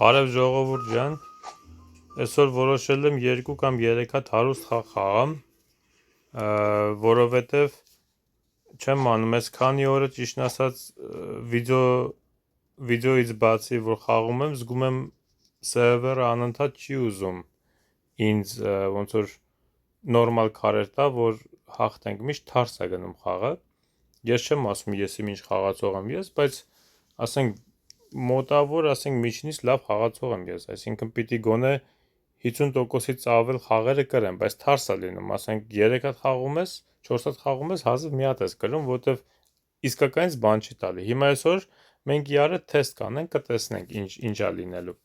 Բարև ժողովուրդ ջան, այսօր որոշել եմ 2 կամ 3 հատ հարուստ խաղ խաղամ, որովհետև չեմ անում, այս քանի օրը ճիշտն ասած վիդեոից բացի որ խաղում եմ, զգում եմ սերվերը անընդհատ չի ուզում ինձ ոնց որ նորմալ քարեր տա, որ հաղթենք, միշտ թարս է գնում խաղը։ Ես չեմ ասում ես իմ ինչ խաղացող եմ ես, բայց ասենք մոտավոր, ասենք միջինից լավ խաղացող եմ ես, այսինքն պիտի գոնե 50%-ից ավել խաղերը կրեմ, բայց թարս է լինում, ասենք 3 հատ խաղում ես, 4 հատ խաղում ես, հազիվ մի հատ ես կրում, որտեվ իսկականից բան չի տալի։ Հիմա այսօր մենք իրար թեստ կանենք, կտեսնենք ինչ է լինելու։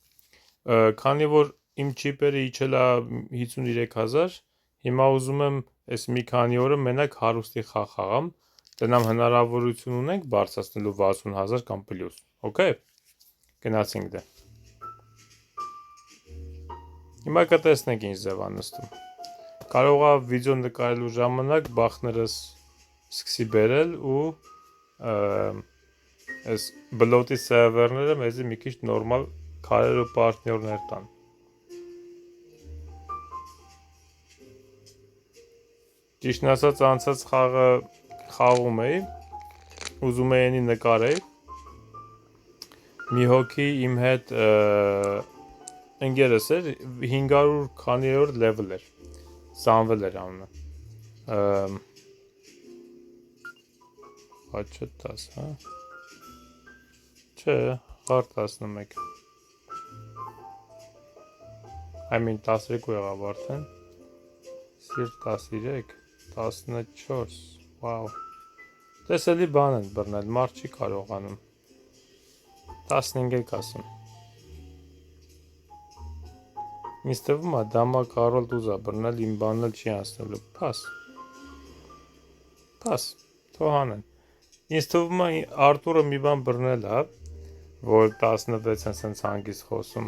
Քանի որ իմ չիպերը իջել է 53,000, հիմա ուզում եմ այս մի քանի օրը մենակ հարուստի խաղ խաղամ, տնամ հնարավորություն ունենք բարձրացնելու 60,000 կամ պլյուս, օքեյ։ Գնացինք դե։ Հիմա կտեսնենք ինչ ձև է նստում։ Կարող է վիդեո նկարելու ժամանակ բախներս սկսի բերել ու այս բլոտի սերվերները մեզի մի քիչ նորմալ քարեր ու պարտներներ տան։ Ճիշտն ասած անցած խաղը խաղում էի, ուզում էի նկարեի, մի հոգի իմ հետ ընկերս էր, 500 քանիորդ level էր, Սամվել էր անունը, հաչը 10, հա, չէ, խար 11, այմին 12 եղավ արդեն, սիրտ 13, 14, վաու, տեսելի բան են բրնել, մարդ չի կարողանում, 15 ասում, ինձ թվում է դամա կարոլ դուզ է բրնել, իմ բանն էլ չի անցնելու, պաս, թո հանեն, ինձ թվում է Արտուրը մի բան բրնել է, որ 16 են սենց հանգիստ խոսում,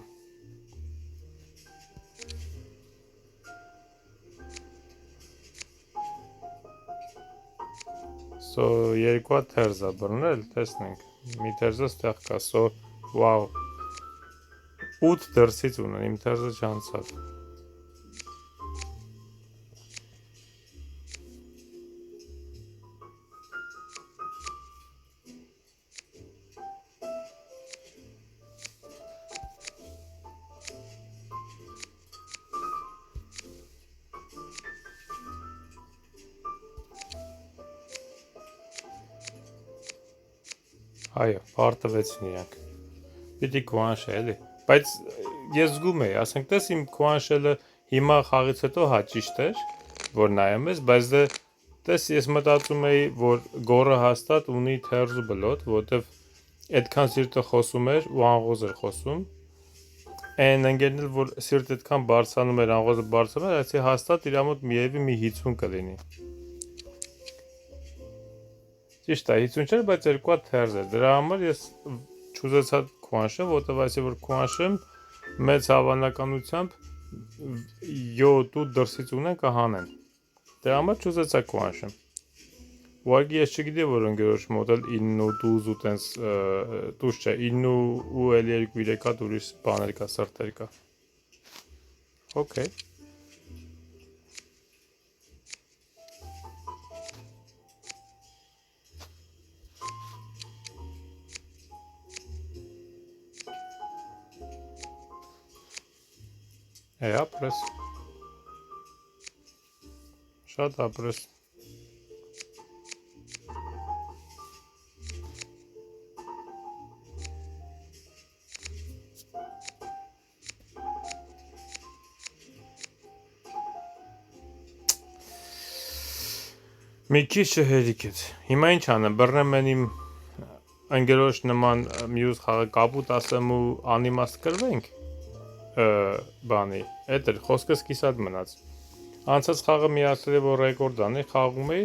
So, 2 հատ թերզ է բրնել, տեսնենք, մի թերզը ստեղ կա, so, վաու, 8 դրսից ունեն, իմ թերզը չանցավ։ Այո, պարտվեցին իրանք, պիտի կուանշե էլի, բայց ես զգում էի, ասենք տես իմ կուանշելը հիմա խաղից հետո հա ճիշտ էր, որ նայեմ ես, բայց դե տես ես մտածում էի, որ գորը հաստատ ունի թերզ ու բլոտ, որտև այդքան սիրտը խոսում էր ու անղոզ էր խոսում, այն ընկերն էլ որ սիրտ այդքան բարձրանում էր, անղոզը բարձրանում էր, այսի հաստատ իր մոտ միևի մի 50 կլինի։ Ճիշտ է, 50 չէր, բայց 2 հատ թերզ էր, դրա համար ես չուզեցա կուանշեմ, որտև այսի որ կուանշեմ, մեծ հավանականությամբ 7-8 դրսից ունեն կհանեն, դրա համար չուզեցա կուանշեմ, ուղղակի ես չգիտի, որ ընկերոջ մոտ էլ 9 ու 12 ու տենց, տուզ չէ, 9 ու էլի 2-3 հատ ուրիշ բաներ կա, սրտեր կա, օքեյ, ապրես, շատ ապրես, մի քիչ հերիք էդ, հիմա ինչ անեմ, բռնեմ են իմ ընկերոջ նման մյուս խաղը կապուտ ասեմ ու անիմաստ կրվենք, բանի, էդ էր, խոսքս կիսատ մնաց, անցած խաղը միացել է, որ ռեկորդ անի, խաղում էի,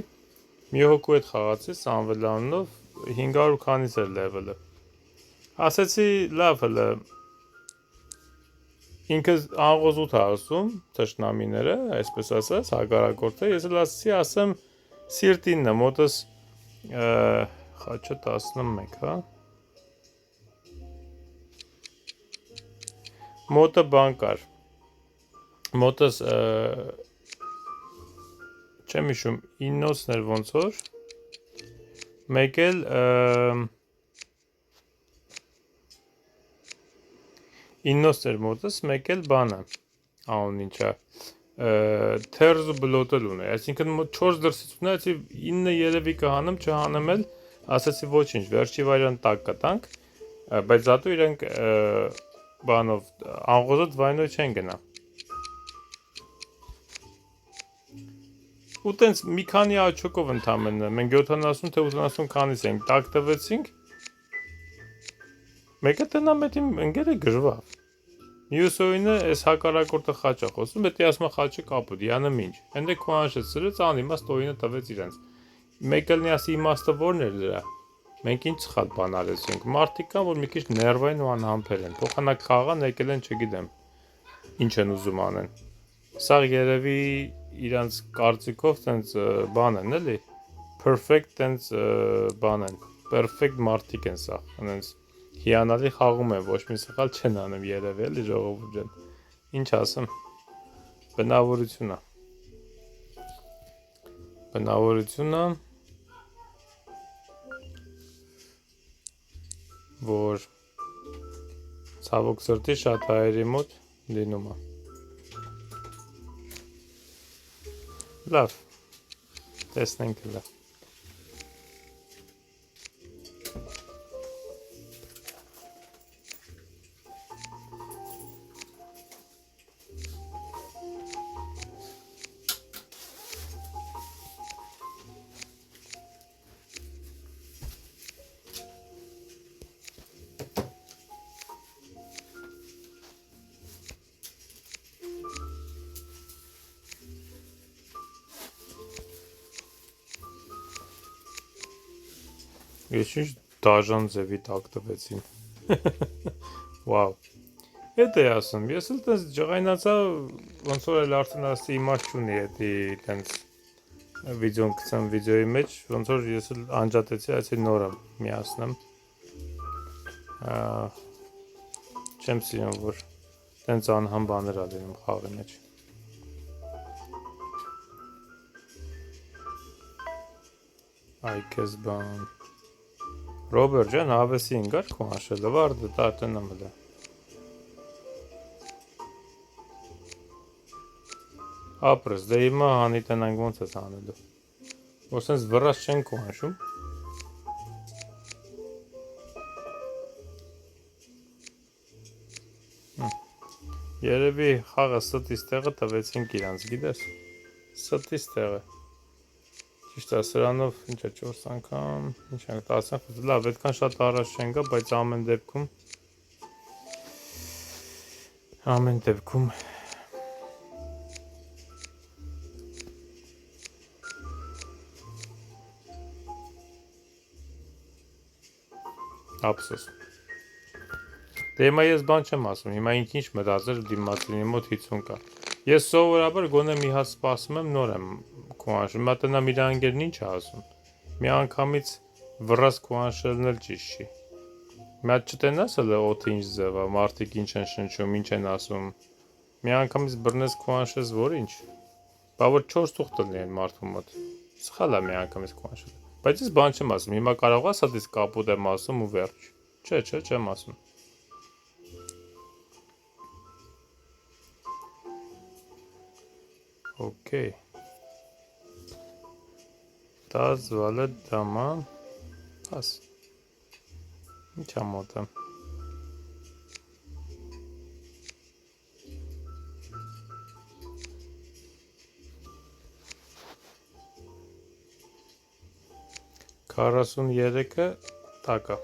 մի հոգու հետ խաղացի, Սամվել անունով, 500 քանից էր լևելը, ասեցի, լավ հլը, ինքս անղոզ 8 ասում, թշնամիները, այսպես ասած, հակառակորդը, ես էլ ասեցի, ասեմ, սիրտինն է, մոտս, խաչը 11, հա, Մոտը բան կար։ Մոտս չեմ հիշում 9-ն էր ոնց որ մեկ էլ 9-ն էր մոտս, մեկ էլ բանը անուն ինչա թերզու բլոտել ունի, այսինքն մոտ 4 դրսից ունեցի 9 երևի կհանեմ, չհանեմ էլ, ասացի ոչինչ, վերջի վայրան տակ կտանք, բայց զատու իրենք բանով անղոզոտ վայնոյ չեն գնա։ Ու տենց մի քանի աչոկով ընդամենը, մենք 70 թե 80 քանիս ենք տակ տվեցինք, մեկը տնա մետիմ ընգերը գժվավ։ Մյուսոյինը այս հակարակորդը խաչա խոսում, պետք է ասում խաչը կապուտ, յանը ինչ։ Հենდե քուանշը սրեց անիմաստ օյինը տվեց իրենց։ Մեկը ասի իմաստը որն էր դրա։ Մենք ինչ սխալ բան արեցինք։ Մարդիկ կան, որ մի քիչ ներվային ու անհամբեր են։ Փոխանակ խաղան եկել են, չգիտեմ, ինչ են ուզում անեն։ Սա երևի իրանց կարծիքով տենց բան են, էլի։ Perfect տենց բան են։ Perfect մարդիկ են սա, տենց հիանալի խաղում են, ոչ մի սխալ չեն անում երևի, էլի ժողովուրդ ջան։ Ինչ ասեմ։ Բնավորությունը որ ցավոք սրտի շատ հայերի մոտ լինում է։ Լավ, տեսնենք լավ։ Ես ինչ դաժան ձևի տակ տվեցին։ Վաու։ Էդ է ասում, ես էլ տես ջղայնացա, ոնց որ էլ արդեն ասի իմաստ չունի էդի տենց վիդեոն գցեմ վիդեոյի մեջ, ոնց որ ես էլ անջատեցի, այսի նորը միացնեմ։ Չեմ սիրում, որ տենց անհամ բաներ ա լինում խաղի մեջ։ Այ կեզ բան։ Ռոբերտ ջան, հավեսի ինգար քո անշելը վարդը տատենը մլա։ Ապրես, դե հիմա հանի տնանք ոնց ես անելու։ Որ սենց վրաս չեն քո անշում։ Երևի խաղը ստից տեղը տվեցինք իրանց, գիտես։ Ստից տեղը։ Ճիշտ է, սրանով ինչ է 4 անգամ, ինչ ենք 10 անգամ, լավ, այդքան շատ առաջ չեն գա, բայց ամեն դեպքում ափսոս։ Դե հիմա ես բան չեմ ասում, հիմա ինք ինչ մտածեր դիմացինի մոտ 50 կա։ Ես սովորաբար գոնե մի հատ սպասում եմ, նոր եմ քուանշում, հիմա տնամ իր անգերն ինչ է ասում։ Մի անգամից վրաս քուանշելն էլ ճիշտ չի։ Մի հատ չտենաս հələ օդը ինչ ձև է, մարդիկ ինչ են շնչում, ինչ են ասում։ Մի անգամից բռնես քուանշես, որ ինչ։ Բա որ 4 թուղթ լինեն մարդու մոտ։ Սխալ է մի անգամից քուանշել։ Բայց ես բան չեմ ասում, հիմա կարող է սատից կապուտ եմ ասում ու վերջ։ Չէ, չեմ ասում։ Okay. Das vale tamam. Pas. Ինչ ամոթը։ Քառասուն երեքը տակա։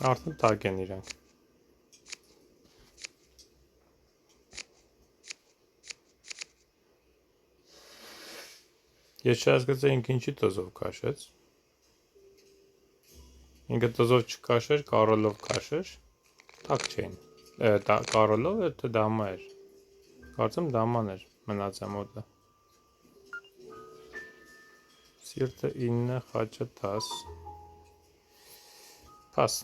Արդեն տակ են իրանք։ Ես չհասկացա ինքը ինչի տոզով քաշեց։ Ինքը տոզով չքաշեր, կարոլով քաշեր։ Տակ չէին։ Կարոլով թե դամա էր։ Կարծեմ դաման էր մնացա մոտը։ Սիրտը 9, խաչը 10։ Pass։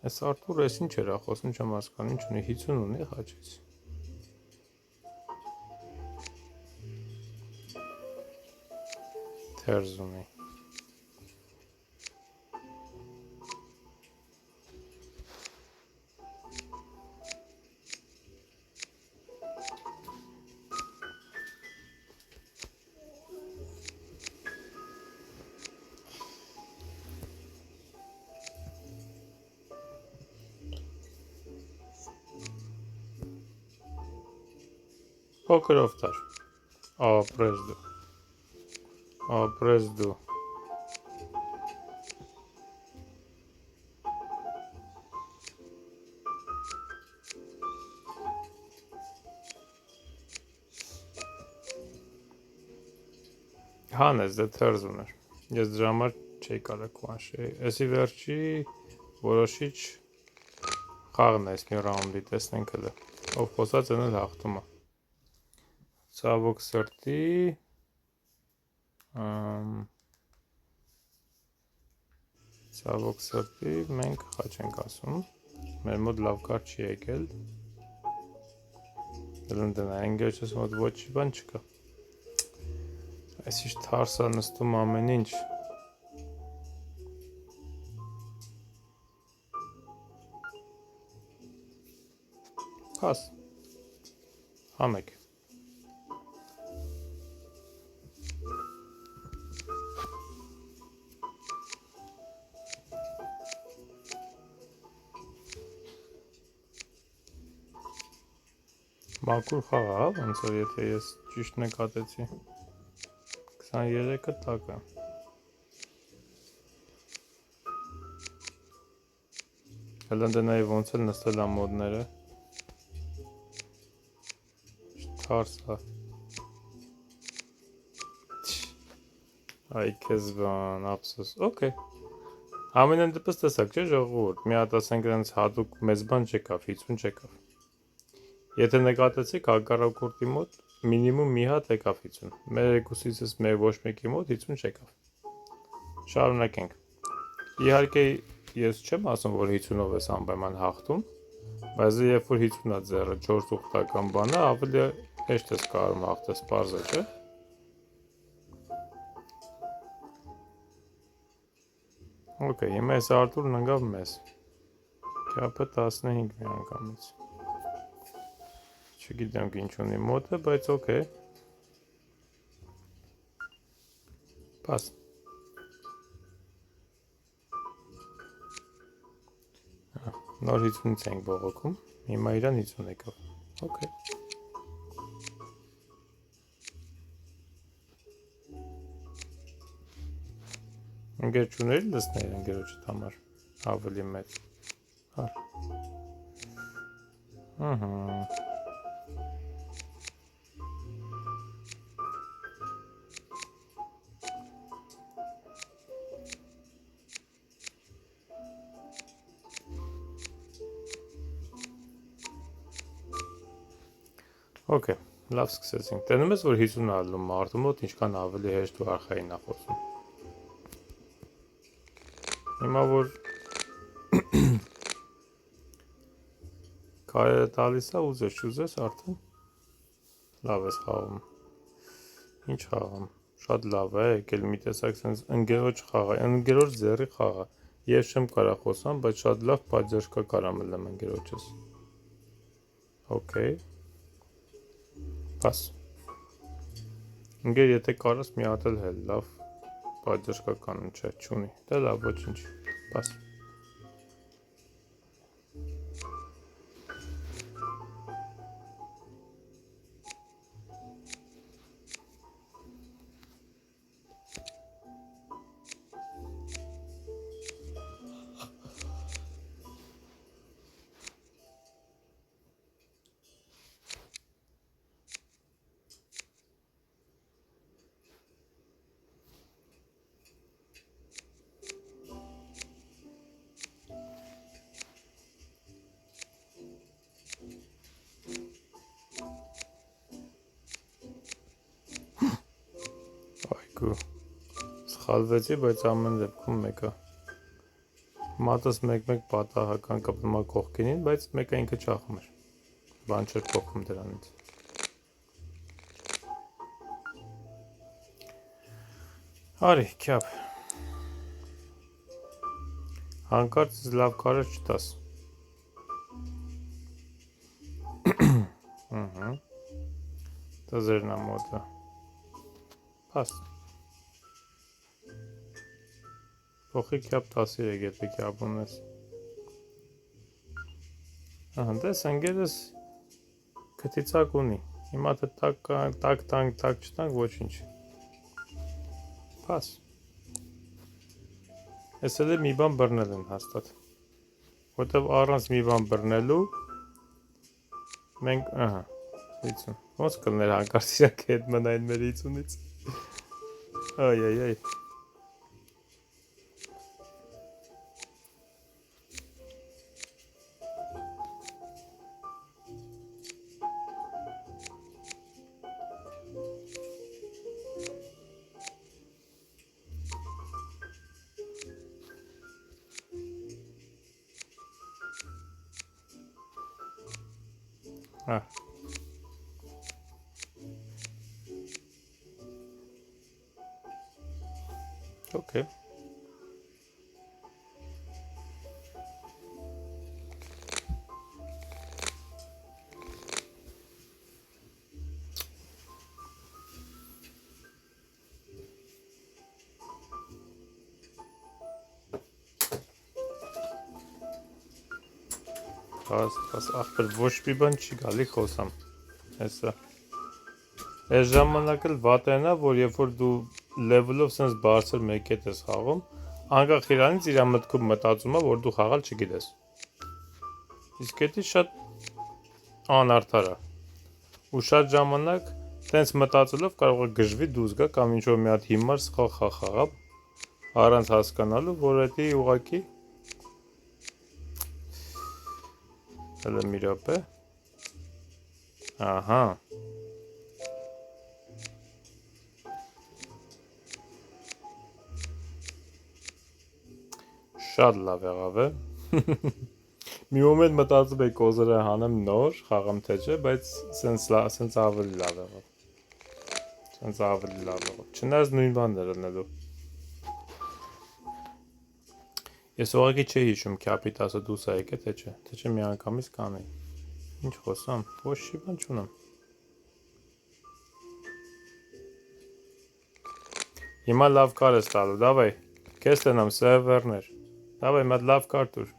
Այս Արտուրը էս ինչ էր խոսում, չեմ հասկանում, ինչ ունի 50 ունի խաչից։ Թերզ ունի։ Փոքրով տար։ Ապրես դու։ Ապրես դու։ Հանես դե թերզ ուներ։ Ես դրա համար չէի կարող քուանշեի։ Էսի վերջի որոշիչ խաղն է, մի ռաունդի տեսնենք հələ։ Ով խոսած են էլ հաղթում է։ Ցավոք սրտի մենք խաչ ենք ասում։ Մեր մոտ լավ կար չի եկել։ Դրան դնային գեչս մոտ ոչի բան չկա։ Այս ինչ թարսա նստում ամեն ինչ։ Հաս։ Համեք։ Մաքուր խաղ է, ոնց որ եթե ես ճիշտ նկատեցի։ 23-ը տակը։ Հələ դնայի ոնց էլ նստել է մոդները։ Թարս է։ Այ քեզ բան, ափսոս։ Okay։ Ամենայն դեպս տեսակ չէ ժողովուրդ։ Մի հատ ասենք այնց հատուկ մեծ բան չեկավ, 50 չեկավ։ Եթե նկատեցիք հակառակորդի մոտ մինիմում մի հատ եկավ 50։ Մեր երկուսիցս մեր ոչ մեկի մոտ 50 չեկավ։ Շարունակենք։ Իհարկե ես չեմ ասում, որ 50-ով ես անպայման հաղթում, բայց երբ որ 50-ա ձեռը 4 ուխտական բանը, ավելի հեշտ ես կարող հաղթես, պարզ է, չէ՞։ Okay, հիմա այս Արտուրն ընկավ մեզ։ Քյապը 15 մի անգամից։ Չգիտեմ ինչ ունի մոտը, բայց okay։ Pass։ Նոր 50-ից ենք բողոքում, հիմա իրան 50 եկավ։ Okay։ Ընկեր չուներ լսներ ընկերոջդ համար ավելի մեծ։ Հար։ Okay, լավ սկսեցինք։ Տենում ես, որ 50 ալում մարդու մոտ ինչքան ավելի հեշտ ու արխային է խոսում։ Հիմա որ կարերը տալիս է, ուզես չուզես արդեն լավ ես խաղում։ Ինչ խաղում։ Շատ լավ է, եկել մի տեսակ sense ընկերոջ խաղ է, ընկերոջ ձեռի խաղ է։ Ես չեմ կարող խոսամ, բայց շատ լավ պատժերշկա կարամ լեմ ընկերոջս։ Okay։ Pass։ Ընկեր, եթե կարաս մի հատ էլ հել, լավ պատժերշկա կանոն չէ, չունի։ Դե լավ, ոչինչ։ Pass։ 2 սխալվեցի, բայց ամեն դեպքում մեկը մատս 1-1 պատահական կպնում է կողքինին, բայց մեկը ինքը չախում էր, բան չէր փոխում դրանից։ Արի, քյապ, հանկարծ լավ կարեր չտաս։ Տզերնա մոտը, պաս, փոխի քյապ 10 եթե քյապ ունես։ Դես ընգերս կտիցակ ունի, հիմա թե տակ չտանք ոչինչ, պաս, ես էլ մի բան բրնել են հաստատ, որտև առանց մի բան բրնելու, մենք, 50, ոնց կլներ հանկարծ իրանք հետ մնային մեր 50-ից, այ, Okay. Ախպեր ոչ մի բան չի գալի խոսամ, հեսա, ես ժամանակ էլ վատենա, որ երբ որ դու լևելով սենց բարձր մեկ հետ ես խաղում, անկախ իրանից իրա մտքում մտածում է, որ դու խաղալ չգիտես, իսկ էդի շատ անարդար է, ու շատ ժամանակ տենց մտածելով կարող է գժվի դուզ գա կամ ինչ-որ մի հատ հիմար սխալ խաղա, առանց հասկանալու, որ էդի ուղակի հələ մի րոպե, ահա, շատ լավ եղավ է, մի մոմենտ մտածում էի կոզերը հանեմ նոր, խաղամ թե չէ, բայց սենց ավելի լավ եղավ, չնայած նույն բանն էր ընելու, ես ուղղակի չէի հիշում քյապի 10 դուրս է եկել, թե չէ մի անգամից կանեի, ինչ խոսամ, ոչ մի բան չունեմ, հիմա լավ կար ես տալու, դավայ, կես տնամ սևերներ, դավայ, մատ լավ կար տուր,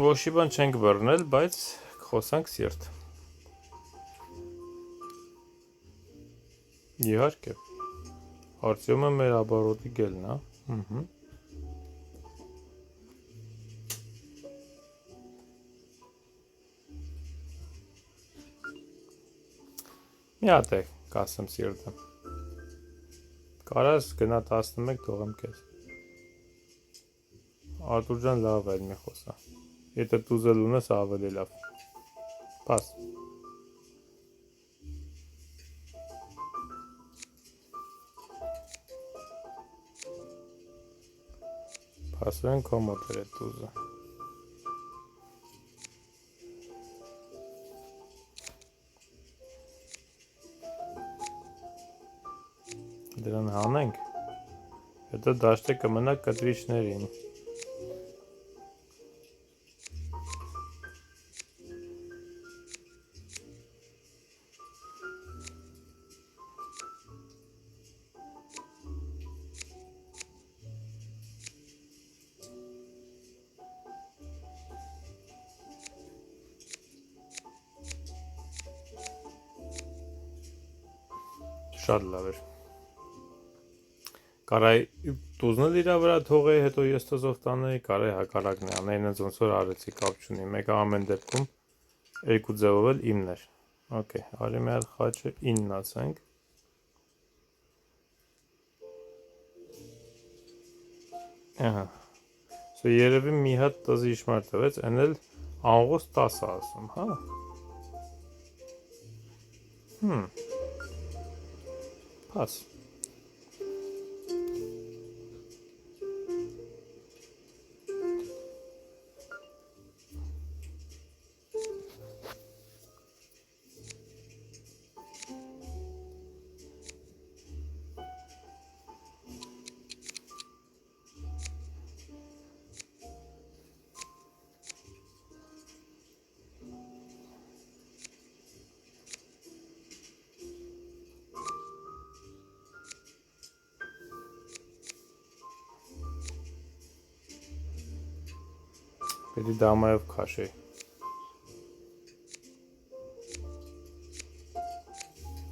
ոչ մի բան չենք բռնել, բայց խոսանք սիրտ, իհարկե, Արտյոմը մեր աբարոտի գելն է, մի հատ է կասեմ սիրտը, կարաս գնա 11 թողեմ կեզ, Արտուր ջան լավ էր մի խոսա, եթե տուզել ունես ավելի լավ, պաս, պասվեն քո մոտ էր էդ տուզը, դրան հանենք, հետո դաշտը կմնա կտրիչներին, շատ լավ էր, կարայ տուզնել իրա վրա թողեի, հետո ես տզով տանեի, կարայ հակարակն է, անեին ընց ոնց որ արեցի կապ չունի, մեկը ամեն դեպքում, երկու ձևով էլ իմն էր, okay, արի մի հատ խաչը 9 ասենք, երևի մի հատ տզի իշմար տվեց, են էլ անգոս 10 ասում, հա, Pass. Պետք է դամայով քաշի։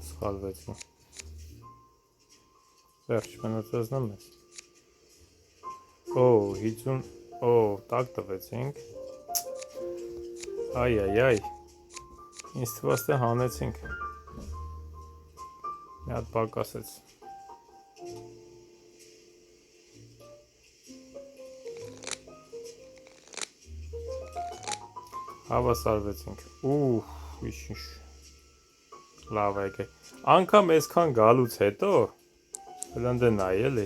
Սխալվեցի։ Վերջ մնացածն եմ։ Օ, 50, օ, տակ տվեցինք։ Այ, ինձ թվաց թե հանեցինք։ Մի հատ պակասեց։ Հավասարվեցինք։ Ինչ լավ եկե։ Անկամ այսքան գալուց հետո հլնդը նայ էլի։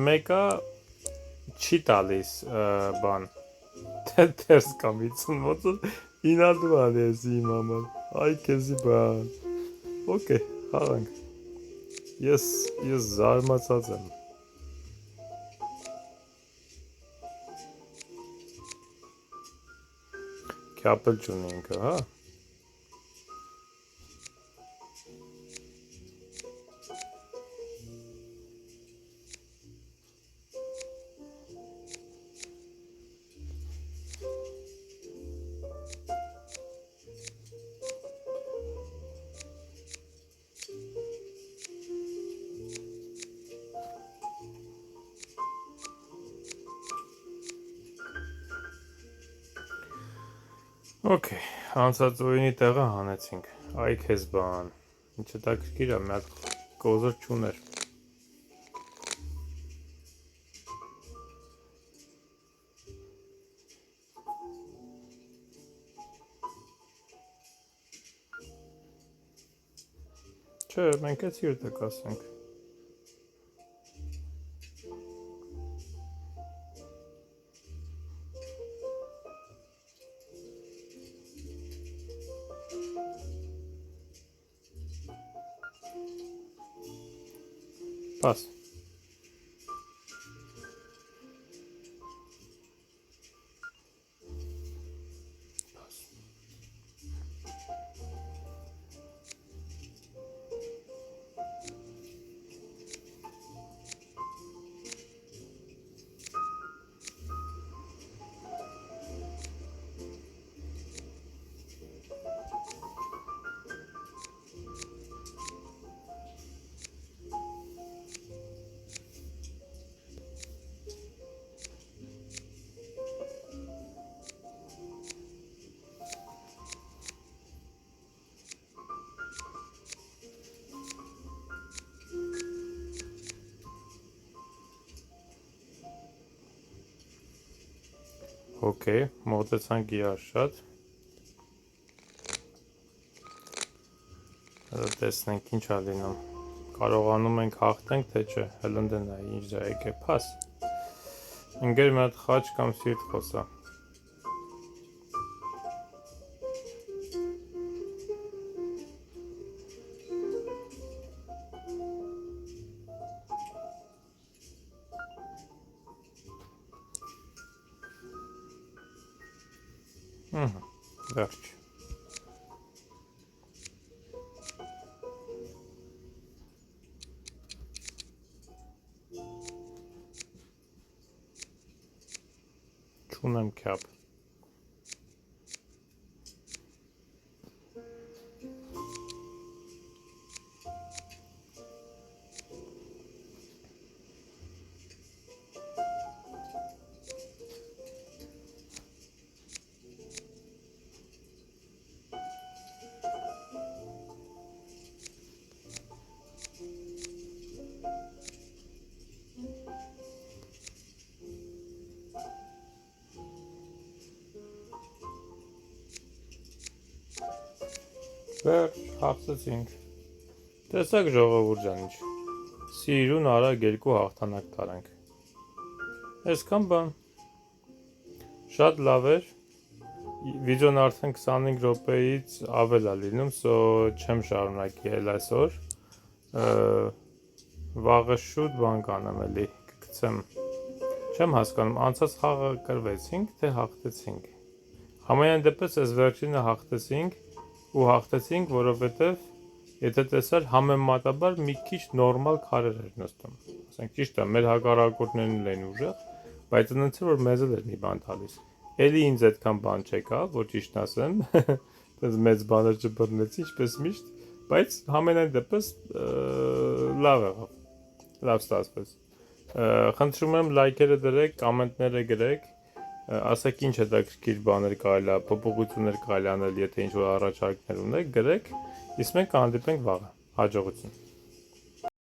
Մեկը չի տալիս բան։ Տերս կամիցն ոնց ինադուան ես իմ համար։ Այ քեզի բան։ Okay, խաղանք։ Ես զարմացած եմ։ Քյապել չունենք, հա։ Okay, անցած օրինի տեղը հանեցինք, այ քեզ բան, ինչ հետաքրքիր է, մի հատ կոզր չուներ։ Չէ, մենք էս յուրտը կասենք։ Pass. Okay, մոտեցանք իրար շատ։ Հələ տեսնենք ինչ ա լինում։ Կարողանում ենք հաղթենք, թե չէ, հլնդն է, ինչ դա եկե, pass։ Ընկեր մի հատ խաչ կամ սիրտ խոսա։ Վերջ։ Չունեմ քյապ։ Վերջ, հաղթեցինք։ Տեսակ ժողովուրդ ջան ինչ։ Սիրուն արագ երկու հաղթանակ տարանք։ Այսքան բան։ Շատ լավ էր։ Վիդեոն արդեն 25 րոպեից ավել է լինում, so չեմ շարունակի էլ այսօր։ Վաղը շուտ բան կանեմ էլի, կգցեմ։ Չեմ հասկանում, անցած խաղը կրվեցինք, թե հաղթեցինք։ Համենայն դեպս այս վերջինը հաղթեցինք, որովհետև եթե տեսար համեմատաբար մի քիչ նորմալ քարեր էր նստում։ Ասենք ճիշտ է, մեր հակառակորդներն են ուժեղ, բայց այնց որ մեզ էլ էր մի բան տալիս։ Էլի ինձ այդքան բան չեկավ, որ ճիշտ ասեմ, դες մեծ բաներ չբռնեցի, ինչպես միշտ, բայց համենայն դեպս լավ եղավ։ Լավ ստացվեց։ Խնդրում եմ լայքերը դրեք, կոմենտները գրեք, ասեք ինչ հետաքրքիր բաներ կարելի է, փոփոխություններ կարելի անել, եթե ինչ-որ առաջարկներ ունեք, գրեք, իսկ մենք կհանդիպենք վաղը։ Հաջողություն։